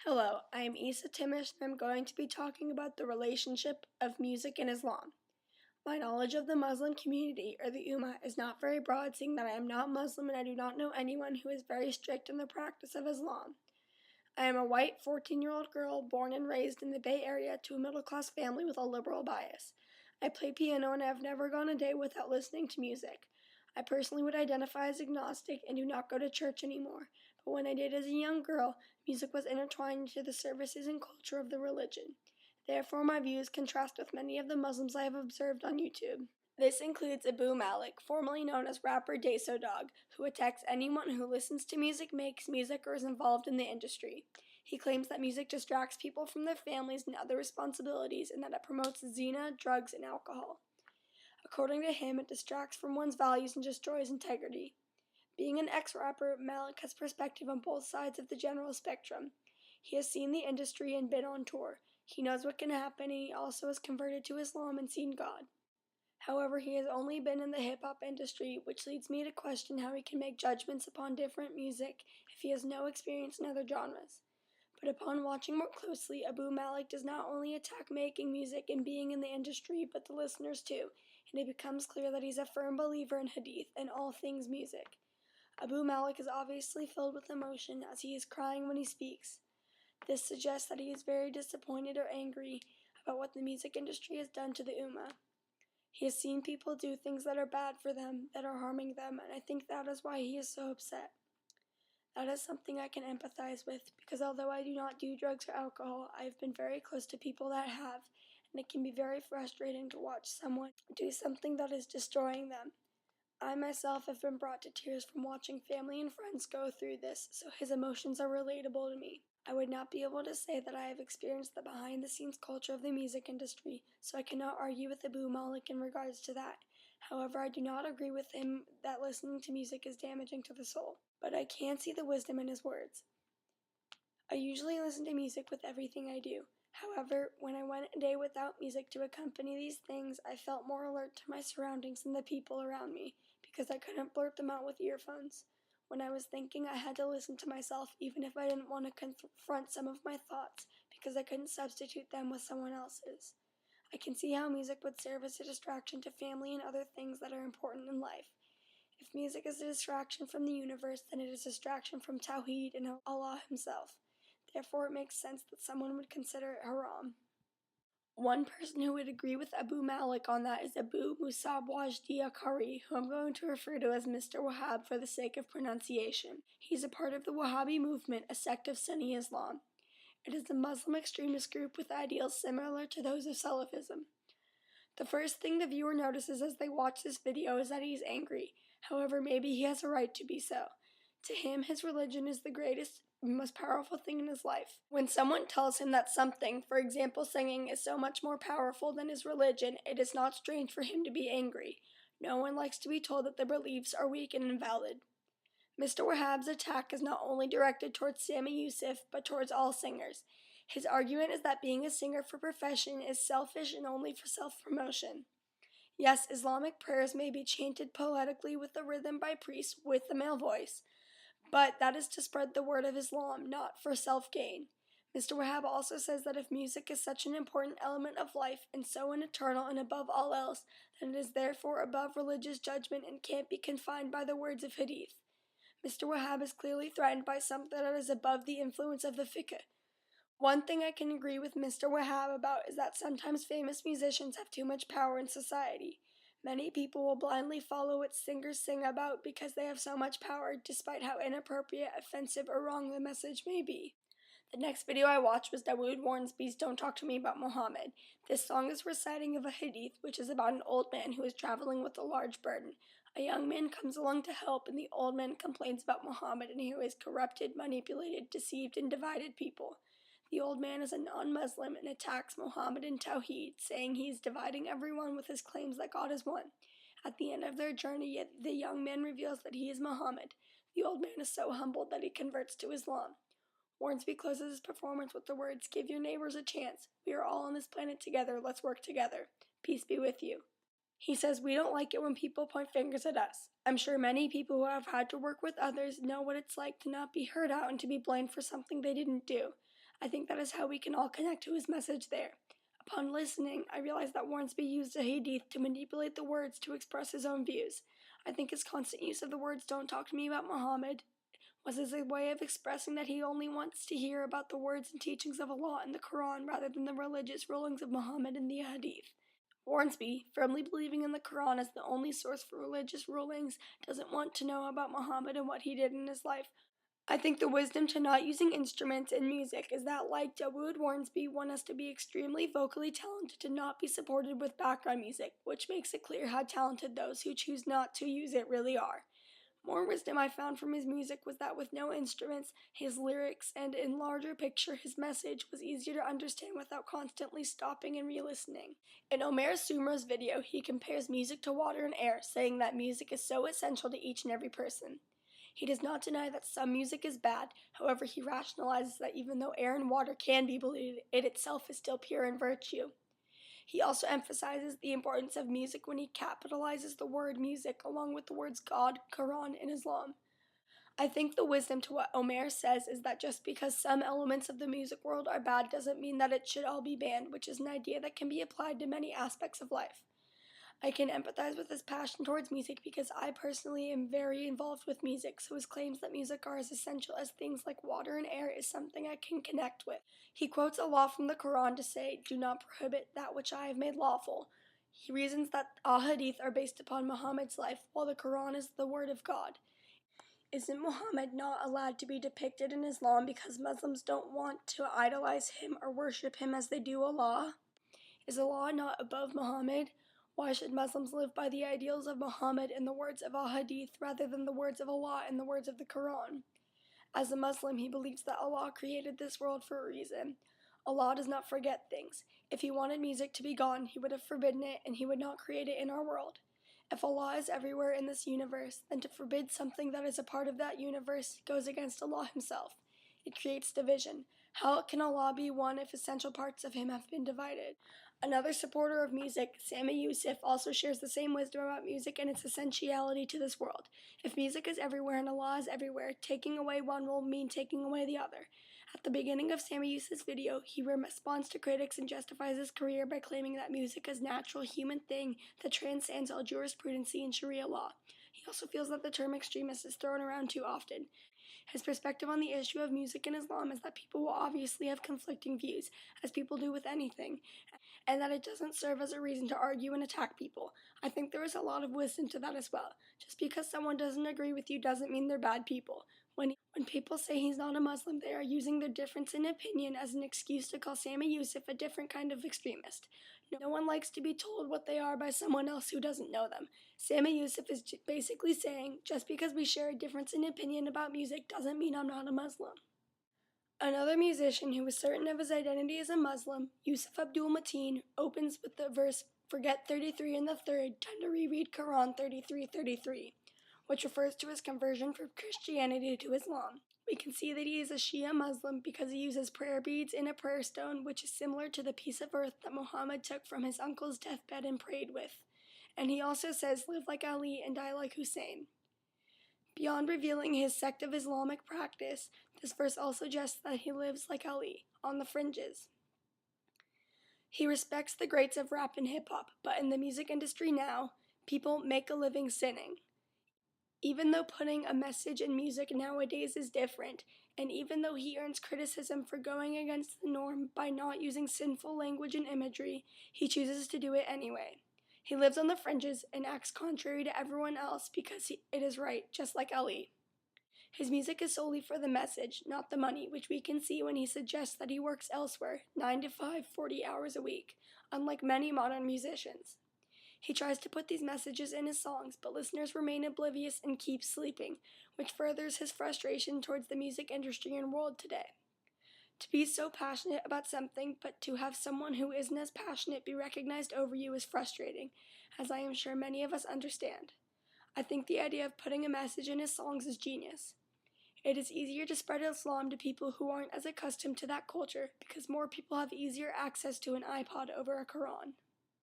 Hello, I am Isa Timish and I'm going to be talking about the relationship of music and Islam. My knowledge of the Muslim community, or the Ummah, is not very broad, seeing that I am not Muslim and I do not know anyone who is very strict in the practice of Islam. I am a white 14-year-old girl born and raised in the Bay Area to a middle-class family with a liberal bias. I play piano and I have never gone a day without listening to music. I personally would identify as agnostic and do not go to church anymore, but when I did as a young girl, music was intertwined into the services and culture of the religion. Therefore, my views contrast with many of the Muslims I have observed on YouTube. This includes Abu Malik, formerly known as rapper Daso Dog, who attacks anyone who listens to music, makes music, or is involved in the industry. He claims that music distracts people from their families and other responsibilities and that it promotes zina, drugs, and alcohol. According to him, it distracts from one's values and destroys integrity. Being an ex-rapper, Malik has perspective on both sides of the general spectrum. He has seen the industry and been on tour. He knows what can happen, and he also has converted to Islam and seen God. However, he has only been in the hip-hop industry, which leads me to question how he can make judgments upon different music if he has no experience in other genres. But upon watching more closely, Abu Malik does not only attack making music and being in the industry, but the listeners too, and it becomes clear that he's a firm believer in hadith and all things music. Abu Malik is obviously filled with emotion as he is crying when he speaks. This suggests that he is very disappointed or angry about what the music industry has done to the Ummah. He has seen people do things that are bad for them, that are harming them, and I think that is why he is so upset. That is something I can empathize with, because although I do not do drugs or alcohol, I have been very close to people that have, and it can be very frustrating to watch someone do something that is destroying them. I myself have been brought to tears from watching family and friends go through this, so his emotions are relatable to me. I would not be able to say that I have experienced the behind-the-scenes culture of the music industry, so I cannot argue with Abu Malik in regards to that. However, I do not agree with him that listening to music is damaging to the soul, but I can see the wisdom in his words. I usually listen to music with everything I do. However, when I went a day without music to accompany these things, I felt more alert to my surroundings and the people around me, because I couldn't blurt them out with earphones. When I was thinking, I had to listen to myself even if I didn't want to confront some of my thoughts, because I couldn't substitute them with someone else's. I can see how music would serve as a distraction to family and other things that are important in life. If music is a distraction from the universe, then it is a distraction from Tawheed and Allah himself. Therefore, it makes sense that someone would consider it haram. One person who would agree with Abu Malik on that is Abu Musab Wajdi Akari, who I'm going to refer to as Mr. Wahhab for the sake of pronunciation. He's a part of the Wahhabi movement, a sect of Sunni Islam. It is a Muslim extremist group with ideals similar to those of Salafism. The first thing the viewer notices as they watch this video is that he is angry. However, maybe he has a right to be so. To him, his religion is the greatest, most powerful thing in his life. When someone tells him that something, for example singing, is so much more powerful than his religion, it is not strange for him to be angry. No one likes to be told that their beliefs are weak and invalid. Mr. Wahhab's attack is not only directed towards Sami Yusuf, but towards all singers. His argument is that being a singer for profession is selfish and only for self-promotion. Yes, Islamic prayers may be chanted poetically with a rhythm by priests with the male voice, but that is to spread the word of Islam, not for self-gain. Mr. Wahhab also says that if music is such an important element of life and so eternal and above all else, then it is therefore above religious judgment and can't be confined by the words of hadith. Mr. Wahhab is clearly threatened by something that is above the influence of the fiqh. One thing I can agree with Mr. Wahhab about is that sometimes famous musicians have too much power in society. Many people will blindly follow what singers sing about because they have so much power, despite how inappropriate, offensive, or wrong the message may be. The next video I watched was Dawood Warnsby's Don't Talk to Me About Muhammad. This song is reciting of a hadith, which is about an old man who is traveling with a large burden. A young man comes along to help, and the old man complains about Muhammad and how he has corrupted, manipulated, deceived, and divided people. The old man is a non-Muslim and attacks Muhammad and Tawheed, saying he is dividing everyone with his claims that God is one. At the end of their journey, the young man reveals that he is Muhammad. The old man is so humbled that he converts to Islam. Warnsby closes his performance with the words, "Give your neighbors a chance. We are all on this planet together. Let's work together. Peace be with you." He says, "We don't like it when people point fingers at us. I'm sure many people who have had to work with others know what it's like to not be heard out and to be blamed for something they didn't do. I think that is how we can all connect to his message there. Upon listening, I realized that Hornsby used a hadith to manipulate the words to express his own views. I think his constant use of the words "don't talk to me about Muhammad" was as a way of expressing that he only wants to hear about the words and teachings of Allah in the Quran rather than the religious rulings of Muhammad in the hadith. Hornsby, firmly believing in the Quran as the only source for religious rulings, doesn't want to know about Muhammad and what he did in his life. I think the wisdom to not using instruments in music is that, like Dawood Hornsby, want us to be extremely vocally talented to not be supported with background music, which makes it clear how talented those who choose not to use it really are. More wisdom I found from his music was that with no instruments, his lyrics, and in larger picture, his message was easier to understand without constantly stopping and re-listening. In Omer Sumra's video, he compares music to water and air, saying that music is so essential to each and every person. He does not deny that some music is bad, however he rationalizes that even though air and water can be polluted, it itself is still pure in virtue. He also emphasizes the importance of music when he capitalizes the word music along with the words God, Quran, and Islam. I think the wisdom to what Omer says is that just because some elements of the music world are bad doesn't mean that it should all be banned, which is an idea that can be applied to many aspects of life. I can empathize with his passion towards music because I personally am very involved with music, so his claims that music are as essential as things like water and air is something I can connect with. He quotes Allah from the Quran to say, "Do not prohibit that which I have made lawful." He reasons that ahadith are based upon Muhammad's life, while the Quran is the word of God. Isn't Muhammad not allowed to be depicted in Islam because Muslims don't want to idolize him or worship him as they do Allah? Is Allah not above Muhammad? Why should Muslims live by the ideals of Muhammad and the words of Ahadith rather than the words of Allah and the words of the Quran? As a Muslim, he believes that Allah created this world for a reason. Allah does not forget things. If he wanted music to be gone, he would have forbidden it and he would not create it in our world. If Allah is everywhere in this universe, then to forbid something that is a part of that universe goes against Allah himself. It creates division. How can Allah be one if essential parts of him have been divided? Another supporter of music, Sami Yusuf, also shares the same wisdom about music and its essentiality to this world. If music is everywhere and Allah is everywhere, taking away one will mean taking away the other. At the beginning of Sami Yusuf's video, he responds to critics and justifies his career by claiming that music is a natural human thing that transcends all jurisprudency and Sharia law. He also feels that the term extremist is thrown around too often. His perspective on the issue of music in Islam is that people will obviously have conflicting views, as people do with anything, and that it doesn't serve as a reason to argue and attack people. I think there is a lot of wisdom to that as well. Just because someone doesn't agree with you doesn't mean they're bad people. When people say he's not a Muslim, they are using their difference in opinion as an excuse to call Sami Yusuf a different kind of extremist. No one likes to be told what they are by someone else who doesn't know them. Sami Yusuf is basically saying, just because we share a difference in opinion about music doesn't mean I'm not a Muslim. Another musician who was certain of his identity as a Muslim, Yusuf Abdul Mateen, opens with the verse, "Forget 33 in the third, time to reread Quran 33:33, which refers to his conversion from Christianity to Islam. We can see that he is a Shia Muslim because he uses prayer beads in a prayer stone, which is similar to the piece of earth that Muhammad took from his uncle's deathbed and prayed with. And he also says, "Live like Ali and die like Hussein." Beyond revealing his sect of Islamic practice, this verse also suggests that he lives like Ali, on the fringes. He respects the greats of rap and hip-hop, but in the music industry now, people make a living sinning. Even though putting a message in music nowadays is different, and even though he earns criticism for going against the norm by not using sinful language and imagery, he chooses to do it anyway. He lives on the fringes and acts contrary to everyone else because it is right, just like Ali. His music is solely for the message, not the money, which we can see when he suggests that he works elsewhere, 9 to 5, 40 hours a week, unlike many modern musicians. He tries to put these messages in his songs, but listeners remain oblivious and keep sleeping, which furthers his frustration towards the music industry and world today. To be so passionate about something, but to have someone who isn't as passionate be recognized over you is frustrating, as I am sure many of us understand. I think the idea of putting a message in his songs is genius. It is easier to spread Islam to people who aren't as accustomed to that culture because more people have easier access to an iPod over a Quran.